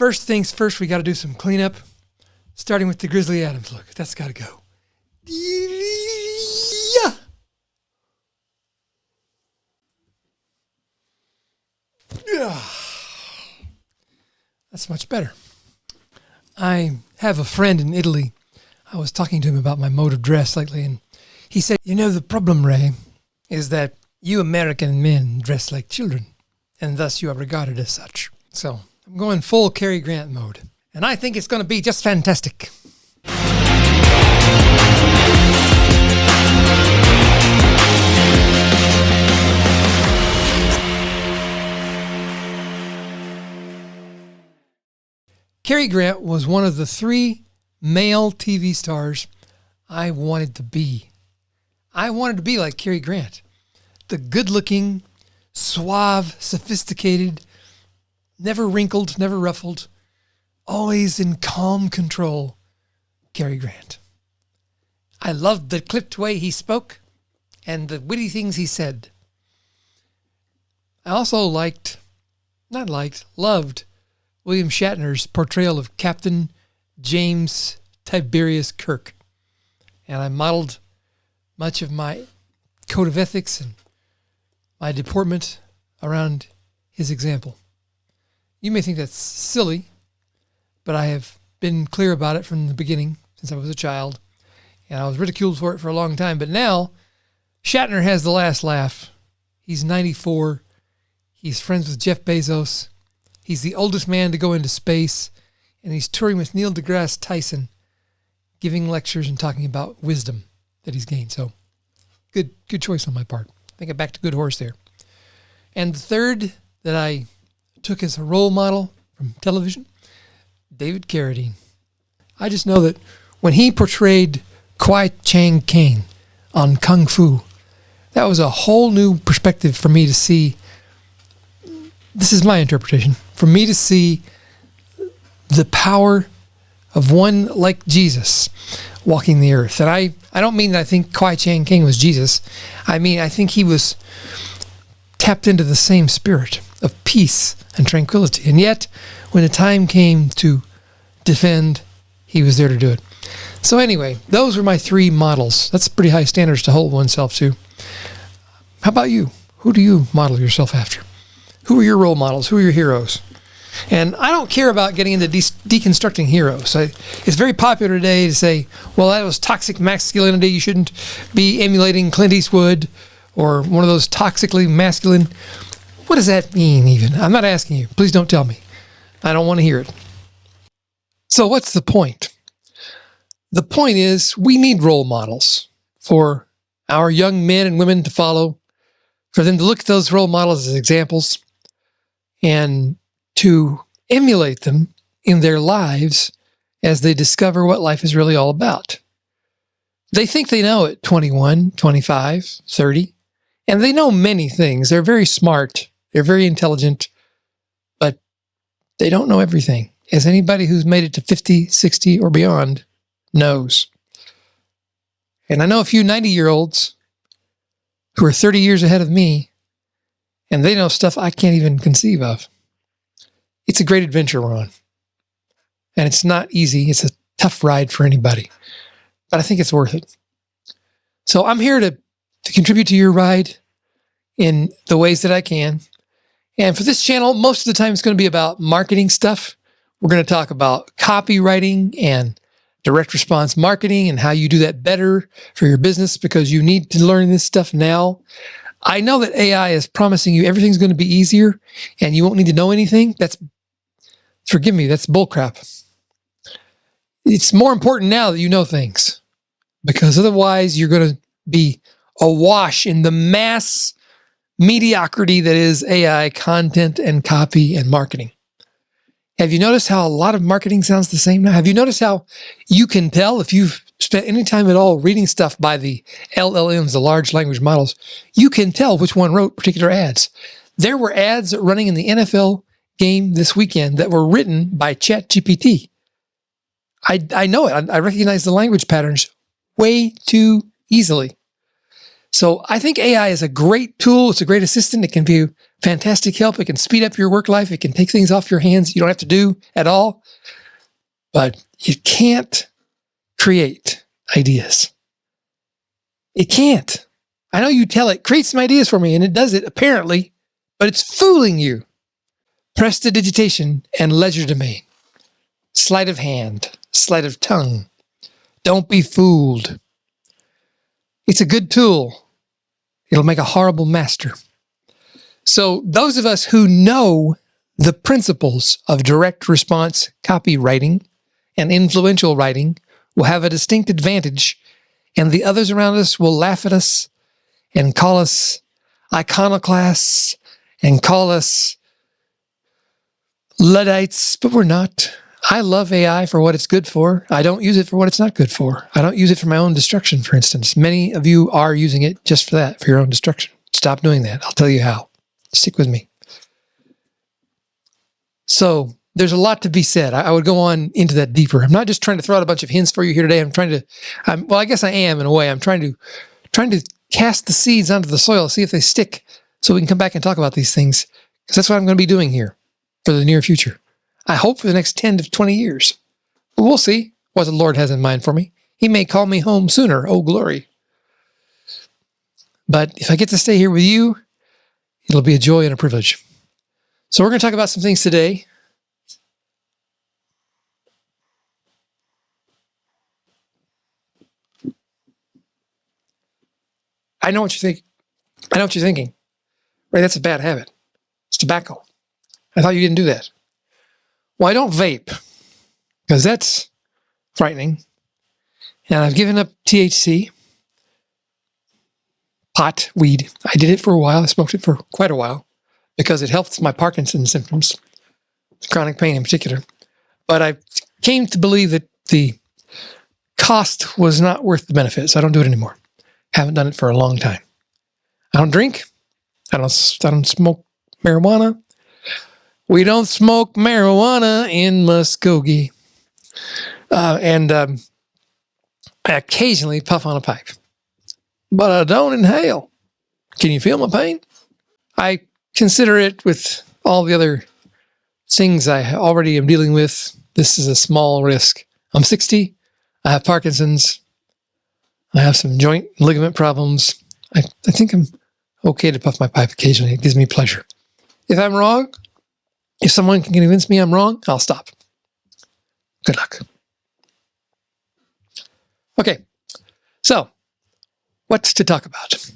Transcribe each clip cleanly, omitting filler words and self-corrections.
First things first, we got to do some cleanup, starting with the Grizzly Adams look. That's got to go. Yeah. Yeah. That's much better. I have a friend in Italy. I was talking to him about my mode of dress lately, and he said, the problem, Ray, is that you American men dress like children, and thus you are regarded as such. So I'm going full Cary Grant mode, and I think it's going to be just fantastic. Cary Grant was one of the 3 male TV stars I wanted to be. I wanted to be like Cary Grant. The good-looking, suave, sophisticated, never wrinkled, never ruffled, always in calm control, Cary Grant. I loved the clipped way he spoke and the witty things he said. I also loved William Shatner's portrayal of Captain James Tiberius Kirk. And I modeled much of my code of ethics and my deportment around his example. You may think that's silly, but I have been clear about it from the beginning, since I was a child, and I was ridiculed for it for a long time. But now, Shatner has the last laugh. He's 94. He's friends with Jeff Bezos. He's the oldest man to go into space, and he's touring with Neil deGrasse Tyson, giving lectures and talking about wisdom that he's gained. So, good choice on my part. I think I backed a good horse there. And the third that I took as a role model from television, David Carradine. I just know that when he portrayed Kwai Chang Caine on Kung Fu, that was a whole new perspective for me to see. This is my interpretation. For me to see the power of one like Jesus walking the earth. And I don't mean that I think Kwai Chang Caine was Jesus. I mean, I think he was tapped into the same spirit of peace and tranquility. And yet, when the time came to defend, he was there to do it. So anyway, those were my 3 models. That's pretty high standards to hold oneself to. How about you? Who do you model yourself after? Who are your role models? Who are your heroes? And I don't care about getting into deconstructing heroes. It's very popular today to say, well, that was toxic masculinity. You shouldn't be emulating Clint Eastwood or one of those toxically masculine. What does that mean even? I'm not asking you. Please don't tell me. I don't want to hear it. So what's the point? The point is we need role models for our young men and women to follow, for them to look at those role models as examples and to emulate them in their lives as they discover what life is really all about. They think they know at 21, 25, 30, and they know many things. They're very smart. They're very intelligent, but they don't know everything, as anybody who's made it to 50, 60, or beyond knows. And I know a few 90-year-olds who are 30 years ahead of me, and they know stuff I can't even conceive of. It's a great adventure we're on. And it's not easy. It's a tough ride for anybody. But I think it's worth it. So I'm here to contribute to your ride in the ways that I can. And for this channel, most of the time it's going to be about marketing stuff. We're going to talk about copywriting and direct response marketing and how you do that better for your business, because you need to learn this stuff now. I know that AI is promising you everything's going to be easier and you won't need to know anything. Forgive me, that's bullcrap. It's more important now that you know things, because otherwise you're going to be awash in the mass mediocrity that is AI content and copy and marketing. Have you noticed how a lot of marketing sounds the same now? Have you noticed how you can tell if you've spent any time at all reading stuff by the LLMs, the large language models? You can tell which one wrote particular ads. There were ads running in the NFL game this weekend that were written by ChatGPT. I know it. I recognize the language patterns way too easily. So I think AI is a great tool. It's a great assistant. It can be fantastic help. It can speed up your work life. It can take things off your hands you don't have to do at all. But it can't create ideas. It can't. I know you tell it, create some ideas for me, and it does it apparently, but it's fooling you. Prestidigitation and legerdemain. Sleight of hand, sleight of tongue. Don't be fooled. It's a good tool. It'll make a horrible master. So those of us who know the principles of direct response copywriting and influential writing will have a distinct advantage, and the others around us will laugh at us and call us iconoclasts and call us Luddites, but we're not. I love AI for what it's good for. I don't use it for what it's not good for. I don't use it for my own destruction, for instance. Many of you are using it just for that, for your own destruction. Stop doing that. I'll tell you how. Stick with me. So there's a lot to be said. I would go on into that deeper. I'm not just trying to throw out a bunch of hints for you here today. Well, I guess I am in a way. I'm trying to cast the seeds onto the soil, see if they stick, so we can come back and talk about these things. Because that's what I'm going to be doing here for the near future. I hope for the next 10 to 20 years. But we'll see what the Lord has in mind for me. He may call me home sooner. Oh, glory. But if I get to stay here with you, it'll be a joy and a privilege. So we're going to talk about some things today. I know what you think. I know what you're thinking. Right, that's a bad habit. It's tobacco. I thought you didn't do that. Well, I don't vape because that's frightening. And I've given up THC, pot, weed. I did it for a while. I smoked it for quite a while because it helped my Parkinson symptoms, chronic pain in particular. But I came to believe that the cost was not worth the benefit, so I don't do it anymore. Haven't done it for a long time. I don't drink. I don't smoke marijuana. We don't smoke marijuana in Muskogee. And I occasionally puff on a pipe. But I don't inhale. Can you feel my pain? I consider it with all the other things I already am dealing with. This is a small risk. I'm 60. I have Parkinson's. I have some joint ligament problems. I think I'm okay to puff my pipe occasionally. It gives me pleasure. If I'm wrong, if someone can convince me I'm wrong, I'll stop. Good luck. Okay, so what's to talk about?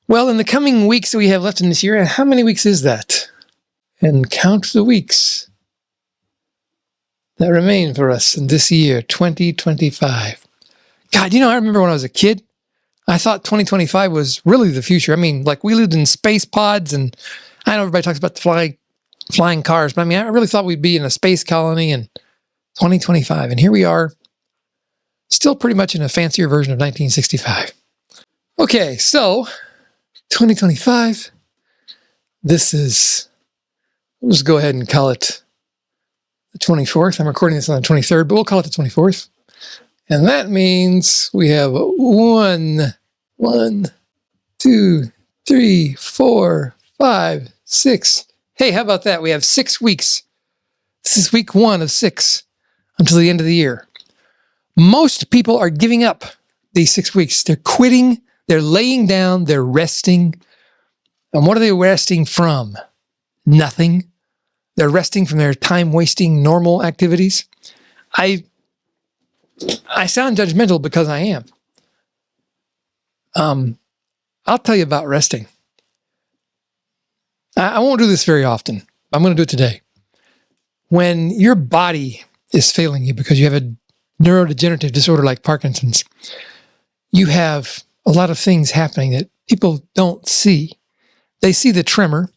Well, in the coming weeks that we have left in this year, and how many weeks is that? And count the weeks that remain for us in this year, 2025. God, I remember when I was a kid, I thought 2025 was really the future. I mean, like we lived in space pods, and I know everybody talks about the flying cars, but I mean, I really thought we'd be in a space colony in 2025. And here we are, still pretty much in a fancier version of 1965. Okay, so 2025, this is, we'll just go ahead and call it the 24th. I'm recording this on the 23rd, but we'll call it the 24th. And that means we have 1, 2, 3, 4, 5, 6. Hey, how about that? We have 6 weeks. This is week 1 of 6 until the end of the year. Most people are giving up these 6 weeks. They're quitting. They're laying down. They're resting. And what are they resting from? Nothing. They're resting from their time-wasting normal activities. I sound judgmental because I am. I'll tell you about resting. I won't do this very often. I'm going to do it today. When your body is failing you because you have a neurodegenerative disorder like Parkinson's, you have a lot of things happening that people don't see. They see the tremor.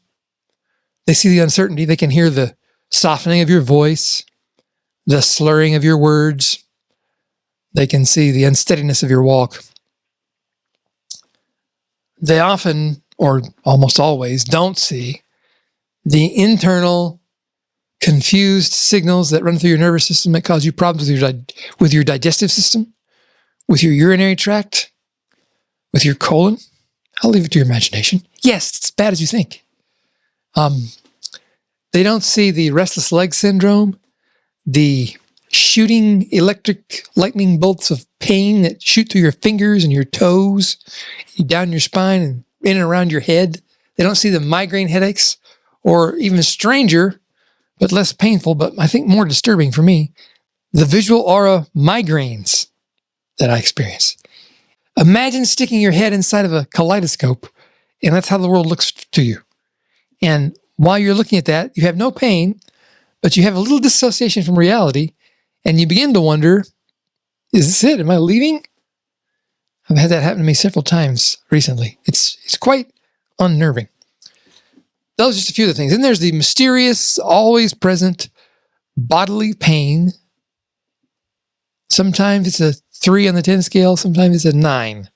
They see the uncertainty. They can hear the softening of your voice, the slurring of your words. They can see the unsteadiness of your walk. They often, or almost always, don't see the internal confused signals that run through your nervous system that cause you problems with your digestive system, with your urinary tract, with your colon. I'll leave it to your imagination. Yes, it's as bad as you think. They don't see the restless leg syndrome, the shooting electric lightning bolts of pain that shoot through your fingers and your toes, down your spine and in and around your head. They don't see the migraine headaches, or even stranger, but less painful, but I think more disturbing for me, the visual aura migraines that I experience. Imagine sticking your head inside of a kaleidoscope, and that's how the world looks to you. And while you're looking at that, you have no pain, but you have a little dissociation from reality, and you begin to wonder, is this it? Am I leaving? I've had that happen to me several times recently. It's quite unnerving. Those are just a few of the things. Then there's the mysterious, always present bodily pain. Sometimes it's a 3 on the 10 scale. Sometimes it's a 9.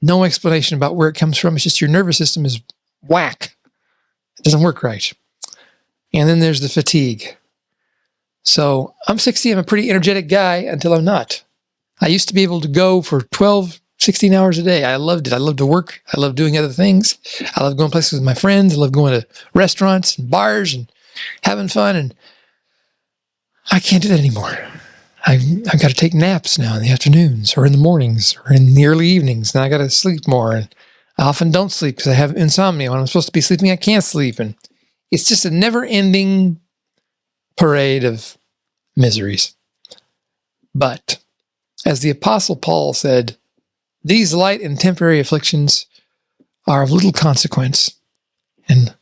No explanation about where it comes from. It's just your nervous system is whack. It doesn't work right. And then there's the fatigue. So I'm 60. I'm a pretty energetic guy until I'm not. I used to be able to go for 12, 16 hours a day. I loved it. I loved to work. I loved doing other things. I loved going places with my friends. I loved going to restaurants and bars and having fun. And I can't do that anymore. I've got to take naps now in the afternoons or in the mornings or in the early evenings. And I got to sleep more. And I often don't sleep because I have insomnia. When I'm supposed to be sleeping, I can't sleep. And it's just a never-ending parade of miseries. But as the Apostle Paul said, these light and temporary afflictions are of little consequence and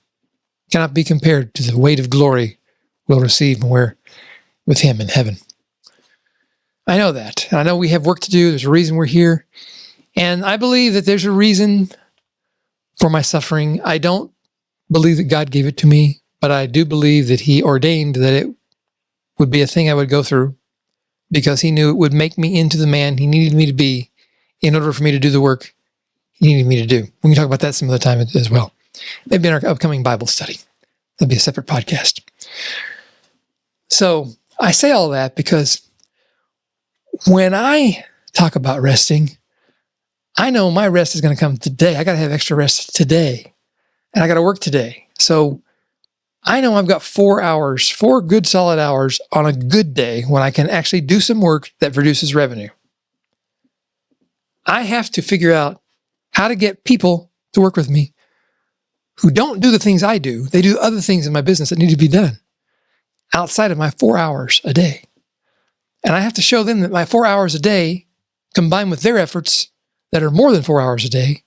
cannot be compared to the weight of glory we'll receive when we're with him in heaven. I know that. And I know we have work to do. There's a reason we're here. And I believe that there's a reason for my suffering. I don't believe that God gave it to me, but I do believe that he ordained that it would be a thing I would go through because he knew it would make me into the man he needed me to be in order for me to do the work he needed me to do. We can talk about that some other time as well. Maybe in our upcoming Bible study. That'll be a separate podcast. So I say all that because when I talk about resting, I know my rest is going to come today. I got to have extra rest today. And I got to work today. So I know I've got 4 hours, 4 good solid hours on a good day when I can actually do some work that produces revenue. I have to figure out how to get people to work with me who don't do the things I do. They do other things in my business that need to be done outside of my 4 hours a day. And I have to show them that my 4 hours a day, combined with their efforts that are more than 4 hours a day,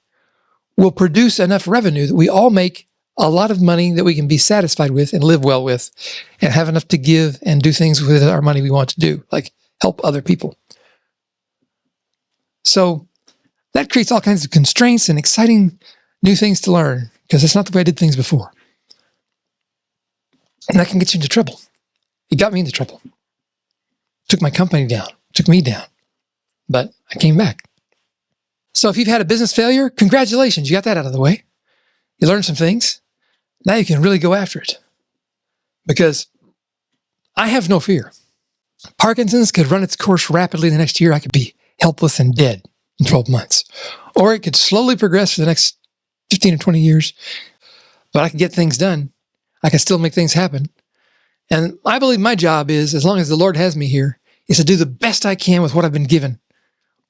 will produce enough revenue that we all make a lot of money that we can be satisfied with and live well with and have enough to give and do things with our money we want to do, like help other people. So that creates all kinds of constraints and exciting new things to learn because it's not the way I did things before. And that can get you into trouble. It got me into trouble. Took my company down, took me down, but I came back. So if you've had a business failure, congratulations, you got that out of the way. You learned some things. Now you can really go after it because I have no fear. Parkinson's could run its course rapidly the next year. I could be helpless and dead in 12 months, or it could slowly progress for the next 15 or 20 years, but I could get things done. I can still make things happen. And I believe my job is, as long as the Lord has me here, is to do the best I can with what I've been given,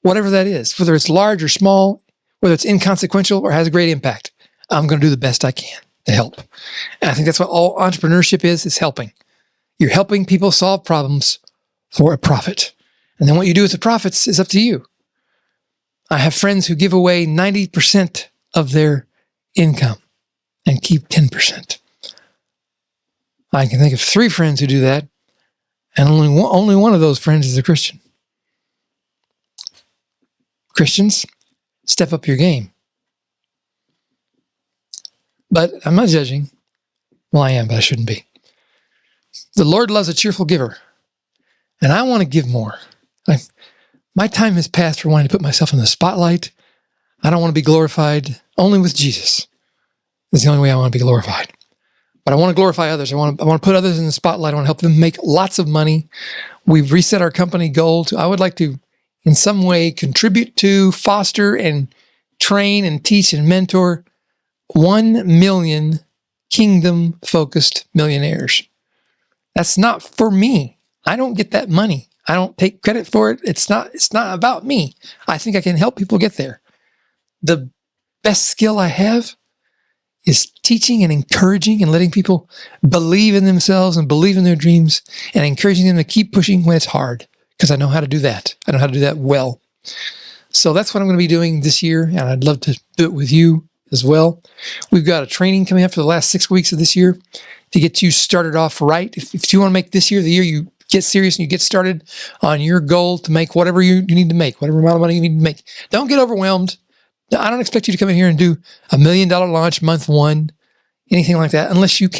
whatever that is, whether it's large or small, whether it's inconsequential or has a great impact. I'm going to do the best I can to help. And I think that's what all entrepreneurship is helping. You're helping people solve problems for a profit. And then what you do with the profits is up to you. I have friends who give away 90% of their income and keep 10%. I can think of 3 friends who do that, and only one of those friends is a Christian. Christians, step up your game. But I'm not judging. Well, I am, but I shouldn't be. The Lord loves a cheerful giver, and I want to give more. My time has passed for wanting to put myself in the spotlight. I don't want to be glorified only with Jesus. That's the only way I want to be glorified. But I want to glorify others. I want to put others in the spotlight. I want to help them make lots of money. We've reset our company goal to, I would like to, in some way, contribute to, foster, and train and teach and mentor 1 million kingdom-focused millionaires. That's not for me. I don't get that money. I don't take credit for it. It's not about me. I think I can help people get there. The best skill I have is teaching and encouraging and letting people believe in themselves and believe in their dreams and encouraging them to keep pushing when it's hard, because I know how to do that. I know how to do that well. So that's what I'm going to be doing this year, and I'd love to do it with you as well. We've got a training coming up for the last 6 weeks of this year to get you started off right. If you want to make this year the year you get serious and you get started on your goal to make whatever you need to make, whatever amount of money you need to make, don't get overwhelmed. I don't expect you to come in here and do $1 million launch month 1, anything like that, unless you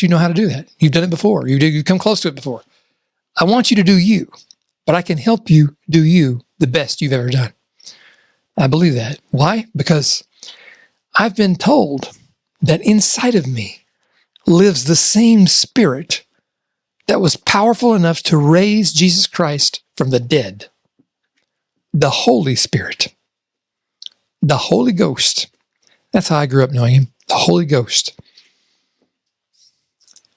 know how to do that. You've done it before. You've come close to it before. I want you to do you, but I can help you do you the best you've ever done. I believe that. Why? Because I've been told that inside of me lives the same spirit that was powerful enough to raise Jesus Christ from the dead. The Holy Spirit. The Holy Ghost. That's how I grew up knowing him. The Holy Ghost.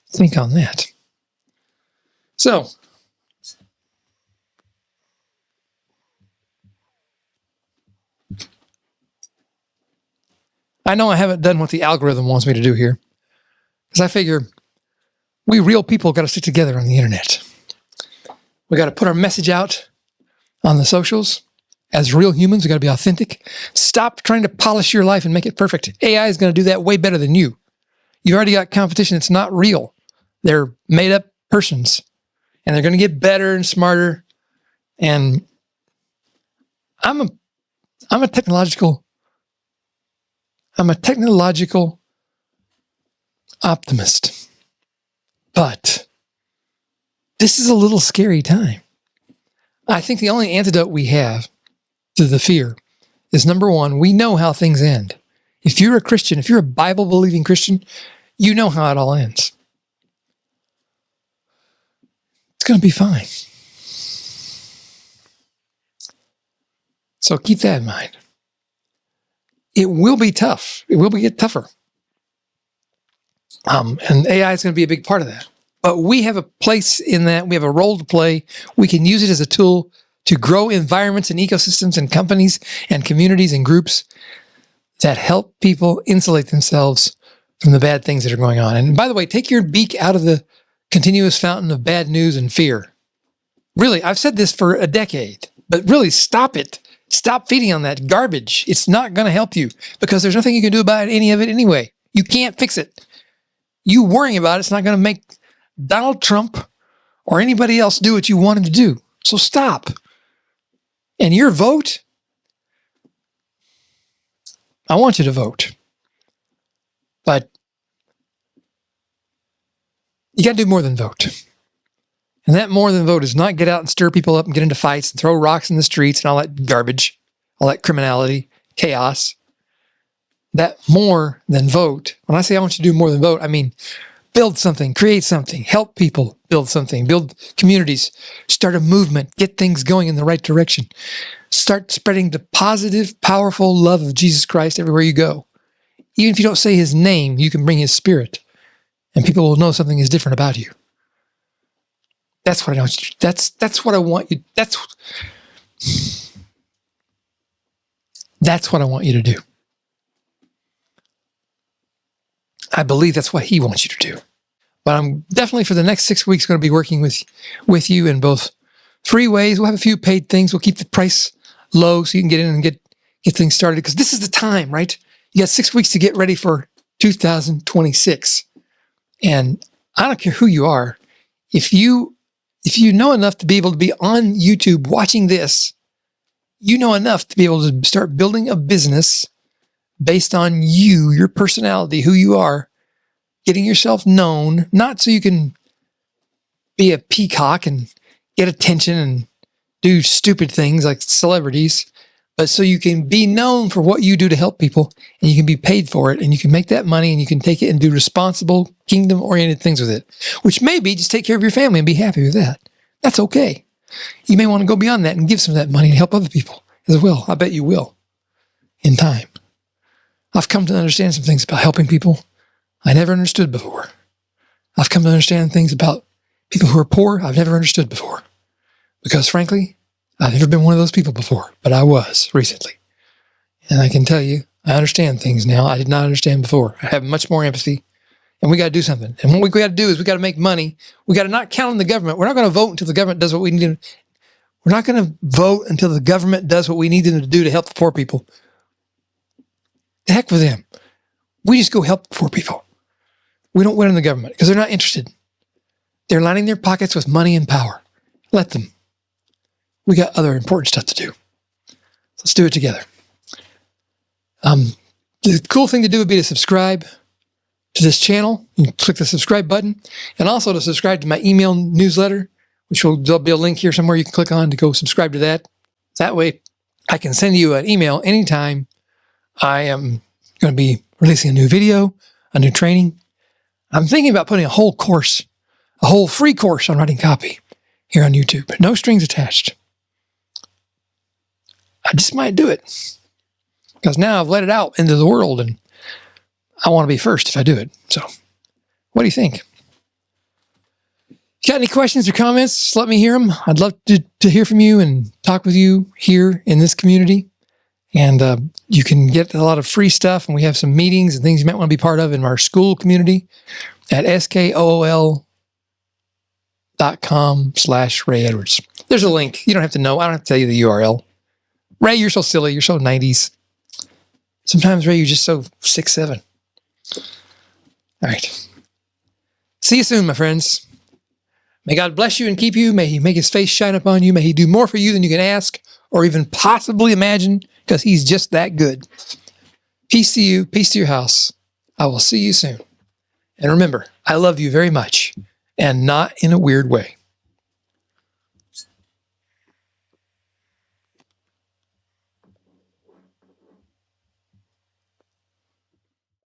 Think on that. So, I know I haven't done what the algorithm wants me to do here, because I figure we real people got to stick together on the internet. We got to put our message out on the socials. As real humans, we got to be authentic. Stop trying to polish your life and make it perfect. AI is going to do that way better than you. You already got competition that's not real. They're made up persons, and they're going to get better and smarter. And I'm a technological optimist. But this is a little scary time. I think the only antidote we have to the fear is, number one, we know how things end. If you're a Christian, if you're a Bible-believing Christian, you know how it all ends. It's going to be fine. So keep that in mind. It will be tough. It will get tougher. And AI is going to be a big part of that. But we have a place in that. We have a role to play. We can use it as a tool to grow environments and ecosystems and companies and communities and groups that help people insulate themselves from the bad things that are going on. And by the way, take your beak out of the continuous fountain of bad news and fear. Really, I've said this for a decade, but really stop it. Stop feeding on that garbage. It's not going to help you, because there's nothing you can do about any of it anyway. You can't fix it. You worrying about it's not going to make Donald Trump or anybody else do what you want him to do. So stop. And your vote, I want you to vote. But you got to do more than vote. And that more than vote is not get out and stir people up and get into fights and throw rocks in the streets and all that garbage, all that criminality, chaos. That more than vote, when I say I want you to do more than vote, I mean build something, create something, help people build something, build communities, start a movement, get things going in the right direction. Start spreading the positive, powerful love of Jesus Christ everywhere you go. Even if you don't say his name, you can bring his spirit, and people will know something is different about you. That's what I want you to do. That's what I want you. That's what I want you to do. I believe that's what he wants you to do. But I'm definitely, for the next 6 weeks, going to be working with you in both free ways. We'll have a few paid things. We'll keep the price low so you can get in and get things started, because this is the time, right? You got 6 weeks to get ready for 2026. And I don't care who you are. If you know enough to be able to be on YouTube watching this, you know enough to be able to start building a business based on you, your personality, who you are, getting yourself known, not so you can be a peacock and get attention and do stupid things like celebrities, but so you can be known for what you do to help people, and you can be paid for it, and you can make that money, and you can take it and do responsible, kingdom-oriented things with it, which may be just take care of your family and be happy with that. That's okay. You may want to go beyond that and give some of that money to help other people as well. I bet you will in time. I've come to understand some things about helping people I never understood before. I've come to understand things about people who are poor I've never understood before. Because frankly, I've never been one of those people before, but I was recently. And I can tell you, I understand things now I did not understand before. I have much more empathy, and we got to do something. And what we got to do is we got to make money. We got to not count on the government. We're not going to vote until the government does what we need. We're not going to vote until the government does what we need them to do to help the poor people. The heck with them. We just go help the poor people. We don't wait on the government because they're not interested. They're lining their pockets with money and power. Let them. We got other important stuff to do. Let's do it together. The cool thing to do would be to subscribe to this channel. You can click the subscribe button, and also to subscribe to my email newsletter, there'll be a link here somewhere you can click on to go subscribe to that. That way I can send you an email anytime I am going to be releasing a new video, a new training. I'm thinking about putting a whole free course on writing copy here on YouTube. No strings attached. I just might do it because now I've let it out into the world and I want to be first if I do it. So what do you think? If you got any questions or comments, let me hear them. I'd love to hear from you and talk with you here in this community. And you can get a lot of free stuff, and we have some meetings and things you might want to be part of in our school community at skool.com/Ray Edwards. There's a link. You don't have to know. I don't have to tell you the URL. Ray, you're so silly. You're so 90s. Sometimes, Ray, you're just so 6'7". All right. See you soon, my friends. May God bless you and keep you. May He make His face shine upon you. May He do more for you than you can ask or even possibly imagine, because He's just that good. Peace to you. Peace to your house. I will see you soon. And remember, I love you very much, and not in a weird way.